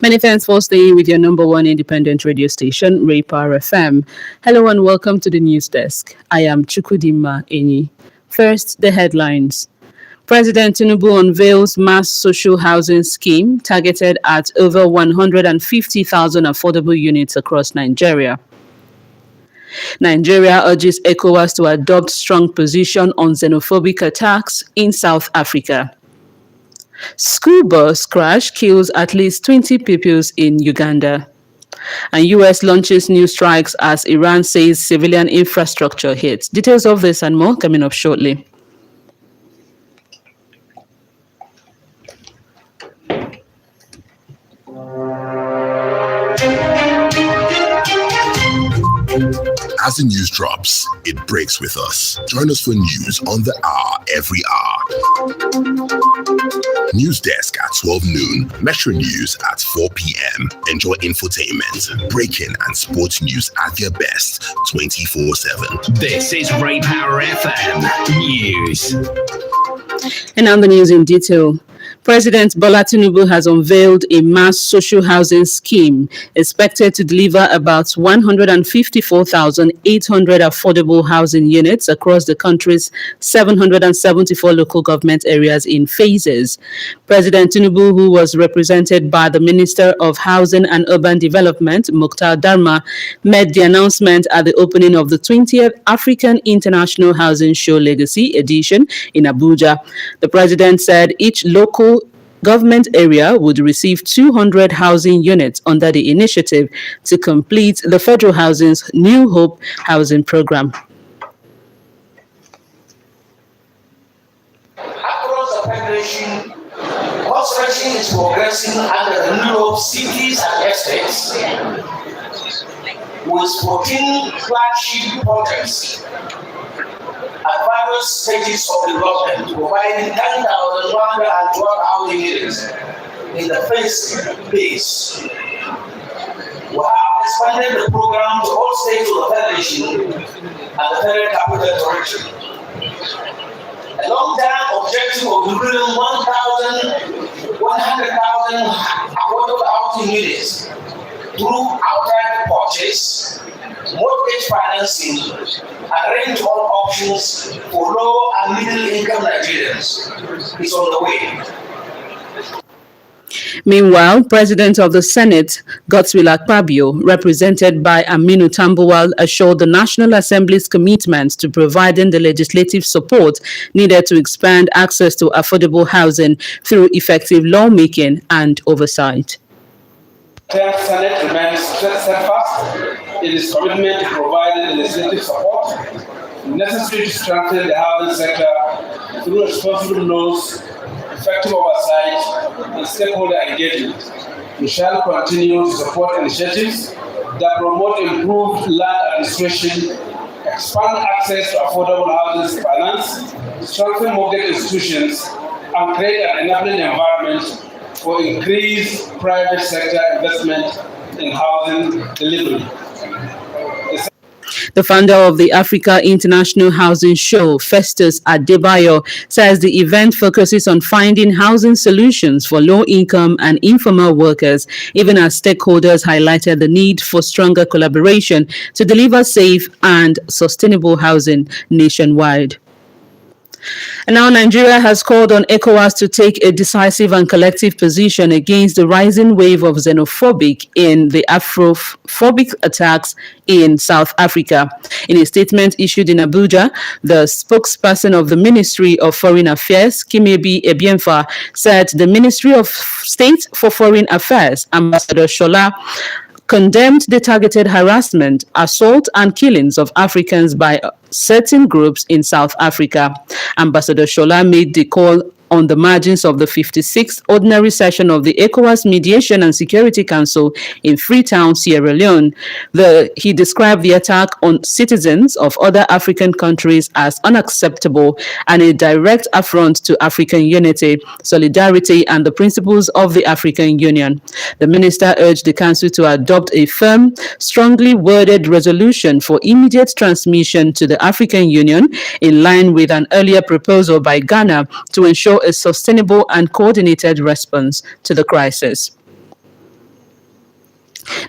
Many thanks for staying with your number one independent radio station, Raypower FM. Hello and welcome to the news desk. I am Chukudima Eni. First, the headlines. President Tinubu unveils mass social housing scheme targeted at over 150,000 affordable units across Nigeria. Nigeria urges ECOWAS to adopt strong position on xenophobic attacks in South Africa. School bus crash kills at least 20 pupils in Uganda. And US launches new strikes as Iran says civilian infrastructure hits. Details of this and more coming up shortly. As the news drops, it breaks with us. Join us for news on the hour every hour. News desk at 12 noon, Metro News at 4 p.m. Enjoy infotainment, breaking and sports news at their best 24/7. This is Raypower FM News. And now the news in detail. President Bola Tinubu has unveiled a mass social housing scheme expected to deliver about 154,800 affordable housing units across the country's 774 local government areas in phases. President Tinubu, who was represented by the Minister of Housing and Urban Development, Mukhtar Darma, made the announcement at the opening of the 20th African International Housing Show Legacy Edition in Abuja. The president said each local government area would receive 200 housing units under the initiative to complete the Federal Housing's New Hope housing program. Across the Federation, construction is progressing under the New Hope cities and estates, with 14 flagship projects at various stages of development, providing 10,112 housing units in the first phase. We have expanded the program to all states of the Federation and the Federal Capital Territory. A long-term objective of building 100,000 affordable housing units through outright purchase, mortgage financing, and rent all options for low and middle income Nigerians is on the way. Meanwhile, President of the Senate, Godswill Akpabio, represented by Aminu Tambuwal, assured the National Assembly's commitment to providing the legislative support needed to expand access to affordable housing through effective lawmaking and oversight. The Senate remains steadfast in its commitment to providing legislative support necessary to strengthen the housing sector through responsible laws, effective oversight, and stakeholder engagement. We shall continue to support initiatives that promote improved land administration, expand access to affordable housing finance, strengthen mortgage institutions, and create an enabling environment for increased private sector investment in housing delivery. The founder of the Africa International Housing Show, Festus Adebayo, says the event focuses on finding housing solutions for low-income and informal workers, even as stakeholders highlighted the need for stronger collaboration to deliver safe and sustainable housing nationwide. And now Nigeria has called on ECOWAS to take a decisive and collective position against the rising wave of xenophobic and the Afrophobic attacks in South Africa. In a statement issued in Abuja, the spokesperson of the Ministry of Foreign Affairs, Kimebi Ebienfa, said the Ministry of State for Foreign Affairs, Ambassador Shola, condemned the targeted harassment, assault, and killings of Africans by certain groups in South Africa. Ambassador Shola made the call on the margins of the 56th ordinary session of the ECOWAS Mediation and Security Council in Freetown, Sierra Leone. He described the attack on citizens of other African countries as unacceptable and a direct affront to African unity, solidarity, and the principles of the African Union. The minister urged the council to adopt a firm, strongly worded resolution for immediate transmission to the African Union, in line with an earlier proposal by Ghana to ensure a sustainable and coordinated response to the crisis.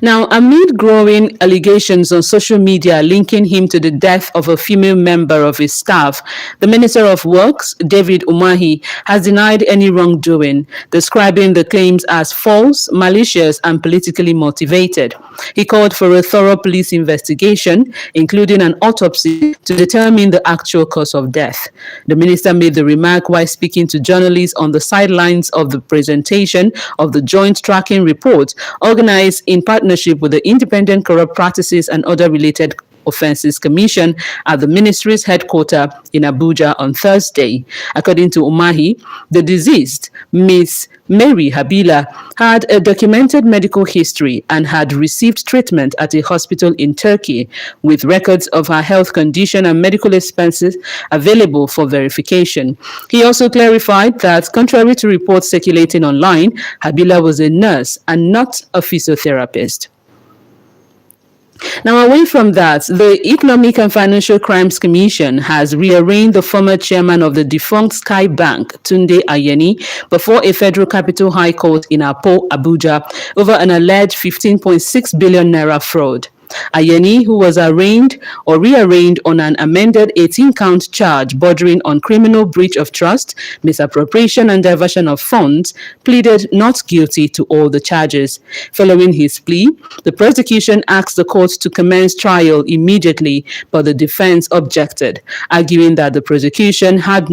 Now, amid growing allegations on social media linking him to the death of a female member of his staff, the Minister of Works, David Umahi, has denied any wrongdoing, describing the claims as false, malicious, and politically motivated. He called for a thorough police investigation, including an autopsy, to determine the actual cause of death. The minister made the remark while speaking to journalists on the sidelines of the presentation of the Joint Tracking Report, organized in partnership with the Independent Corrupt Practices and Other Related Offences Commission at the ministry's headquarters in Abuja on Thursday. According to Umahi, the deceased, Miss Mary Habila, had a documented medical history and had received treatment at a hospital in Turkey, with records of her health condition and medical expenses available for verification. He also clarified that, contrary to reports circulating online, Habila was a nurse and not a physiotherapist. Now, away from that, the Economic and Financial Crimes Commission has rearranged the former chairman of the defunct Sky Bank, Tunde Ayeni, before a Federal Capital High Court in Apo, Abuja, over an alleged 15.6 billion naira fraud. Ayeni, who was arraigned or rearranged on an amended 18-count charge bordering on criminal breach of trust, misappropriation and diversion of funds, pleaded not guilty to all the charges. Following his plea, the prosecution asked the court to commence trial immediately, but the defense objected, arguing that the prosecution had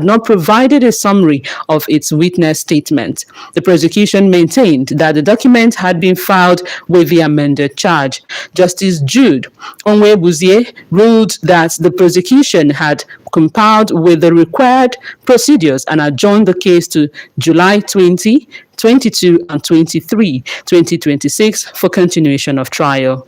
not provided a summary of its witness statement. The prosecution maintained that the document had been filed with the amended charge. Justice Jude Onwebuzie ruled that the prosecution had complied with the required procedures and adjourned the case to July 20, 22, and 23, 2026 for continuation of trial.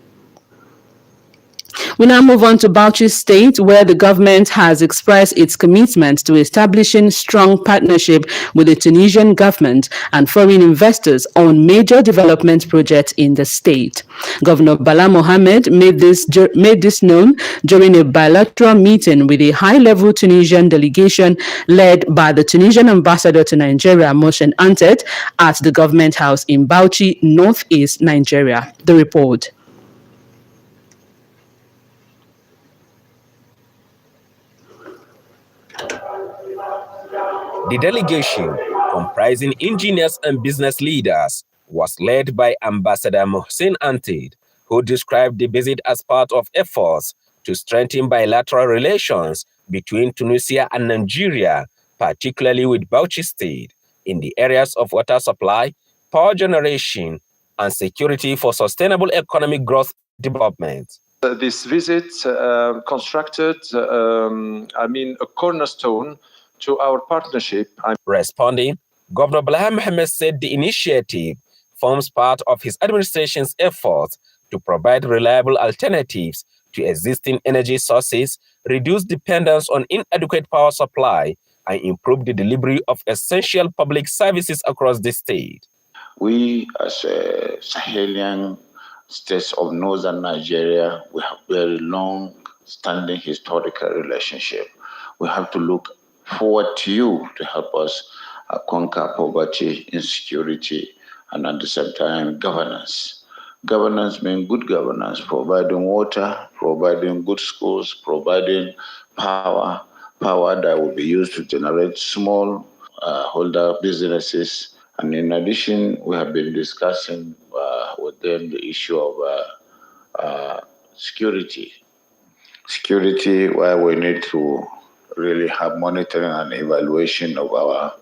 We now move on to Bauchi State, where the government has expressed its commitment to establishing strong partnership with the Tunisian government and foreign investors on major development projects in the state. Governor Bala Mohammed made this known during a bilateral meeting with a high-level Tunisian delegation led by the Tunisian ambassador to Nigeria, Mohsen Antet, at the government house in Bauchi, northeast Nigeria. The report. The delegation, comprising engineers and business leaders, was led by Ambassador Mohsen Anted, who described the visit as part of efforts to strengthen bilateral relations between Tunisia and Nigeria, particularly with Bauchi State, in the areas of water supply, power generation, and security for sustainable economic growth development. This visit constructed, a cornerstone to our partnership. Responding, Governor Bala Mohammed said the initiative forms part of his administration's efforts to provide reliable alternatives to existing energy sources, reduce dependence on inadequate power supply, and improve the delivery of essential public services across the state. We, as a Sahelian states of northern Nigeria, we have very long-standing historical relationship. We have to look forward to you to help us conquer poverty, insecurity, and at the same time, governance. Governance means good governance, providing water, providing good schools, providing power that will be used to generate small holder businesses. And in addition, we have been discussing with them the issue of security. Security, where we need to really have monitoring and evaluation of our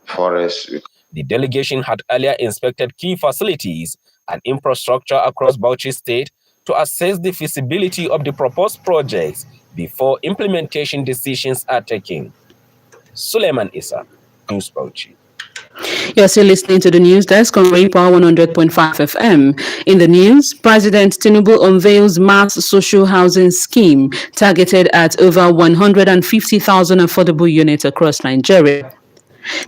forests. The delegation had earlier inspected key facilities and infrastructure across Bauchi State to assess the feasibility of the proposed projects before implementation decisions are taken. Suleiman Issa, News Bauchi. You're still listening to the news desk on Rain Power 100.5 FM. In the news, President Tinubu unveils mass social housing scheme targeted at over 150,000 affordable units across Nigeria.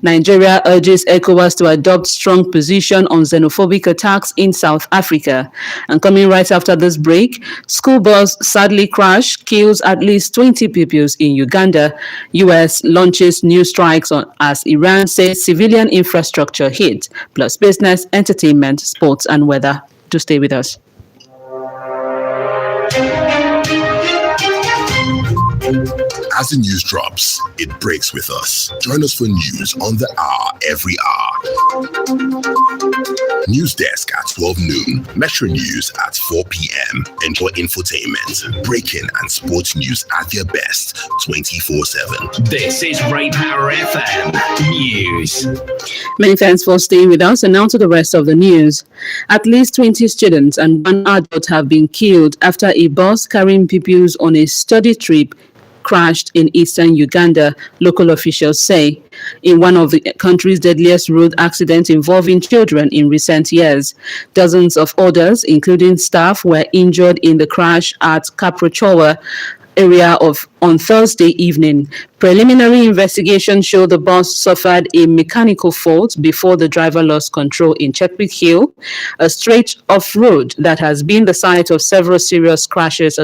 Nigeria urges ECOWAS to adopt strong position on xenophobic attacks in South Africa. And coming right after this break, school bus sadly crashed, kills at least 20 pupils in Uganda. US launches new strikes as Iran says civilian infrastructure hit, plus business, entertainment, sports and weather. Do stay with us. As the news drops, it breaks with us. Join us for news on the hour every hour. News desk at 12 noon. Metro News at 4 p.m. Enjoy infotainment, breaking and sports news at their best 24/7. This is Ray Power FM News. Many thanks for staying with us. And now to the rest of the news. At least 20 students and one adult have been killed after a bus carrying pupils on a study trip crashed in eastern Uganda, local officials say, in one of the country's deadliest road accidents involving children in recent years. Dozens of others, including staff, were injured in the crash at Kaprochowa area on Thursday evening. Preliminary investigation showed the bus suffered a mechanical fault before the driver lost control in Chetwick Hill, a stretch of road that has been the site of several serious crashes,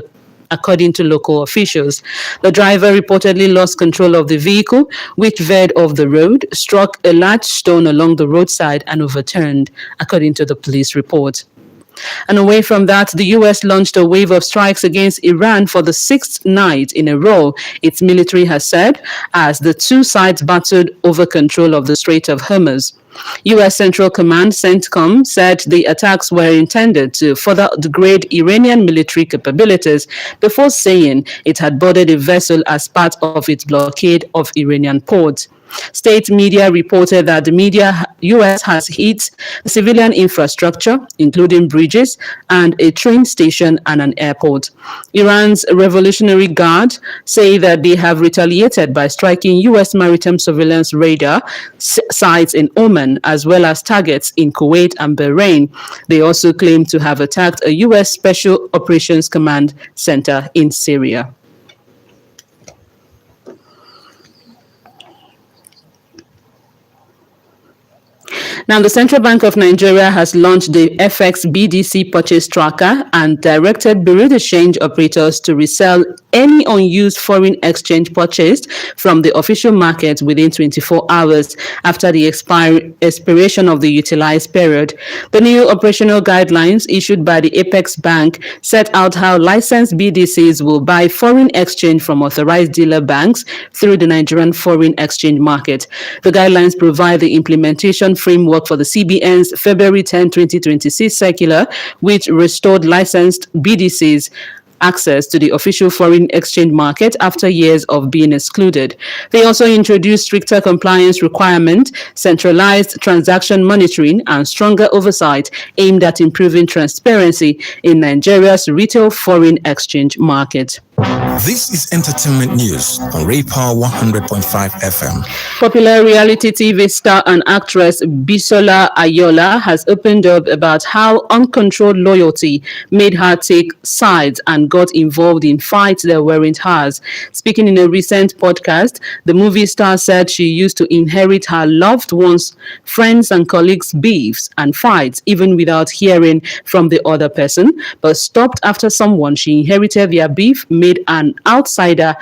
according to local officials. The driver reportedly lost control of the vehicle, which veered off the road, struck a large stone along the roadside and overturned, according to the police report. And away from that, the U.S. launched a wave of strikes against Iran for the sixth night in a row, its military has said, as the two sides battled over control of the Strait of Hormuz. U.S. Central Command, CENTCOM, said the attacks were intended to further degrade Iranian military capabilities before saying it had boarded a vessel as part of its blockade of Iranian ports. State media reported that the U.S. has hit civilian infrastructure, including bridges and a train station and an airport. Iran's Revolutionary Guard say that they have retaliated by striking U.S. maritime surveillance radar sites in Oman, as well as targets in Kuwait and Bahrain. They also claim to have attacked a U.S. Special Operations Command center in Syria. Now, the Central Bank of Nigeria has launched the FX BDC purchase tracker and directed bureau de change operators to resell any unused foreign exchange purchased from the official market within 24 hours after the expiration of the utilized period. The new operational guidelines issued by the Apex Bank set out how licensed BDCs will buy foreign exchange from authorized dealer banks through the Nigerian foreign exchange market. The guidelines provide the implementation framework for the CBN's February 10, 2026 circular, which restored licensed BDCs access to the official foreign exchange market after years of being excluded. They also introduced stricter compliance requirements, centralized transaction monitoring, and stronger oversight aimed at improving transparency in Nigeria's retail foreign exchange market. This is entertainment news on Ray Power 100.5 FM. Popular reality TV star and actress Bisola Ayola has opened up about how uncontrolled loyalty made her take sides and got involved in fights that weren't hers. Speaking in a recent podcast, the movie star said she used to inherit her loved ones, friends and colleagues' beefs and fights even without hearing from the other person, but stopped after someone she inherited their beef made her an outsider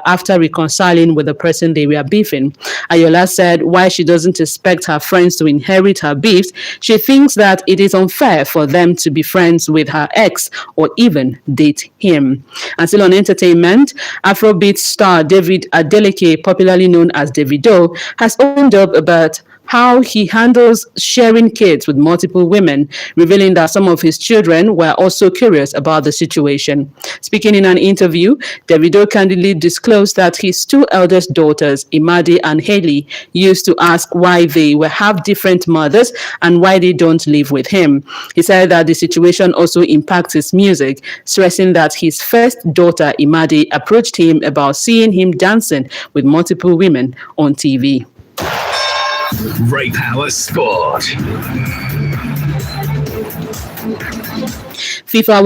after reconciling with the person they were beefing. Ayola said while she doesn't expect her friends to inherit her beefs, she thinks that it is unfair for them to be friends with her ex or even date him. And still on entertainment, Afrobeat star David Adeleke, popularly known as Davido, has opened up about how he handles sharing kids with multiple women, revealing that some of his children were also curious about the situation. Speaking in an interview, Davido candidly disclosed that his two eldest daughters, Imadi and Haley, used to ask why they have different mothers and why they don't live with him. He said that the situation also impacts his music, stressing that his first daughter, Imadi, approached him about seeing him dancing with multiple women on TV. Ray Power Sport. FIFA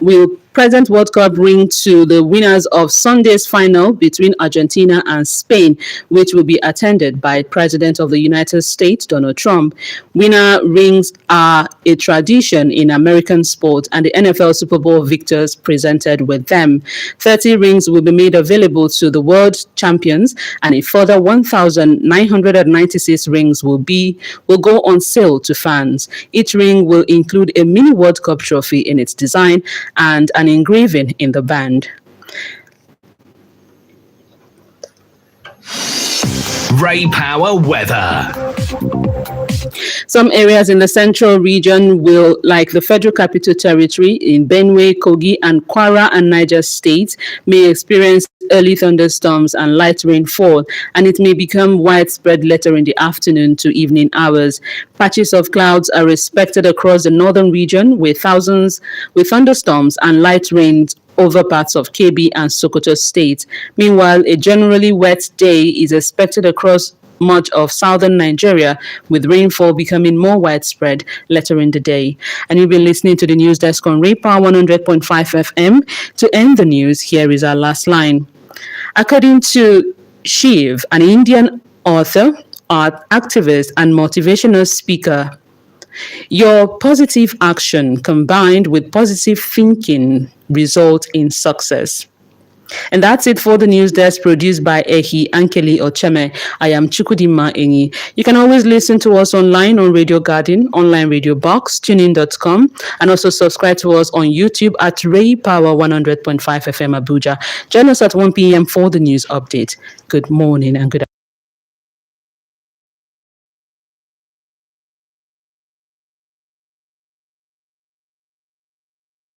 will present World Cup ring to the winners of Sunday's final between Argentina and Spain, which will be attended by President of the United States, Donald Trump. Winner rings are a tradition in American sport, and the NFL Super Bowl victors presented with them. 30 rings will be made available to the world champions, and a further 1,996 rings will go on sale to fans. Each ring will include a mini World Cup trophy in its design and an engraving in the band. Ray Power weather. Some areas in the central region will, like the Federal Capital Territory in Benue, Kogi, and Kwara and Niger states, may experience early thunderstorms and light rainfall, and it may become widespread later in the afternoon to evening hours. Patches of clouds are expected across the northern region with thunderstorms and light rains over parts of Kebbi and Sokoto states. Meanwhile, a generally wet day is expected across much of southern Nigeria, with rainfall becoming more widespread later in the day. And you've been listening to the news desk on Ray Power 100.5 FM. To end the news, here is our last line. According to Shiv, an Indian author, art activist, and motivational speaker, your positive action combined with positive thinking result in success. And that's it for the news desk produced by Ehi Ankeli Ocheme. I am Chukudima Enyi. You can always listen to us online on Radio Garden, Online Radio Box, tunein.com, and also subscribe to us on YouTube at Ray Power 100.5 FM Abuja. Join us at 1 p.m. for the news update. Good morning and good afternoon.